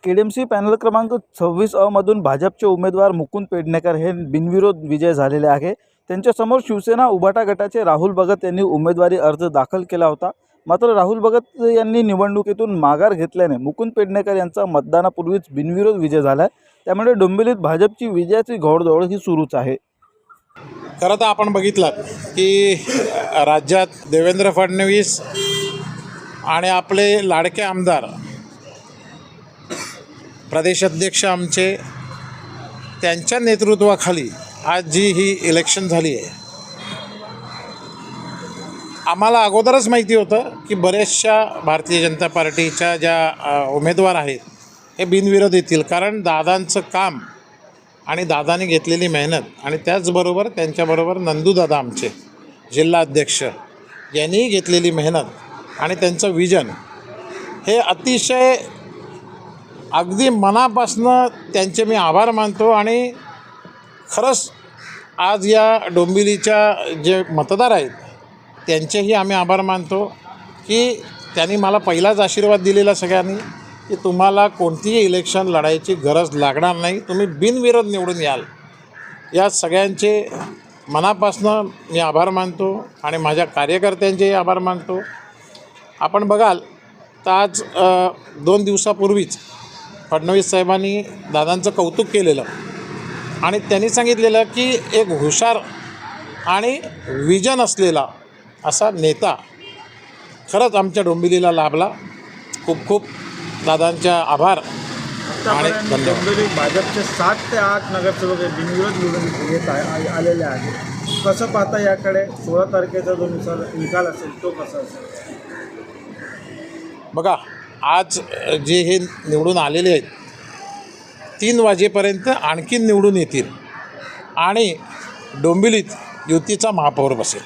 KDMC panel क्रमांक 26 मधून भाजपचे उमेदवार मुकुंद पेडणेकर हे बिनविरोध विजय झालेले आहे। त्यांच्यासमोर शिवसेना उभाटा गटाचे राहुल भगत यांनी उमेदवारी अर्ज दाखल केला होता। मात्र राहुल भगत यांनी निवडणुकीतून माघार घेतल्याने मुकुंद पेडणेकर यांचा मतदानापूर्वीच बिनविरोध विजय झाला। त्यामुळे डोंबिवलीत भाजपची विजयाची घोडदौड ही सुरूच आहे। खरं तर आपण बघितलं की राज्यात देवेंद्र फडणवीस आणि आपले लाडके आमदार प्रदेशाध्यक्ष आमचे त्यांच्या नेतृत्वाखाली आज जी ही इलेक्शन झाली आहे, आम्हाला अगोदरच माहिती होतं की बऱ्याचशा भारतीय जनता पार्टीच्या ज्या उमेदवार आहेत हे बिनविरोध येतील। कारण दादांचं काम आणि दादांनी घेतलेली मेहनत आणि त्याचबरोबर त्यांच्याबरोबर नंदूदादा आमचे जिल्हा अध्यक्ष यांनी घेतलेली मेहनत आणि त्यांचं विजन हे अतिशय अगदी मनापासनं त्यांचे मी आभार मानतो। आणि खरंच आज या डोंबिवलीच्या जे मतदार आहेत त्यांचेही आम्ही आभार मानतो की त्यांनी मला पहिलाच आशीर्वाद दिलेला सगळ्यांनी की तुम्हाला कोणतीही इलेक्शन लढायची गरज लागणार नाही, तुम्ही बिनविरोध निवडून याल। या सगळ्यांचे मनापासनं मी आभार मानतो आणि माझ्या कार्यकर्त्यांचेही आभार मानतो। आपण बघाल तर आज 2 दिवसापूर्वीच फडणवीस साहेबांनी दादांचं कौतुक केलेलं आणि त्यांनी सांगितलेलं की एक हुशार आणि विजन असलेला असा नेता खरंच आमच्या डोंबिवलीला लाभला। खूप खूप दादांच्या आभार आणि धन्यवाद। डोंबिवली भाजपचे 7 ते 8 नगरसेवक बिनविरोध निवडून येत आलेले आहेत। कसं पाहता याकडे? 16 तारखेचा जो निकाल असेल तो कसा असेल? बघा, आज जे हे निवडून आलेले आहेत 3 वाजेपर्यंत आणखीन निवडून येतील आणि डोंबिवलीत युतीचा महापौर बसेल।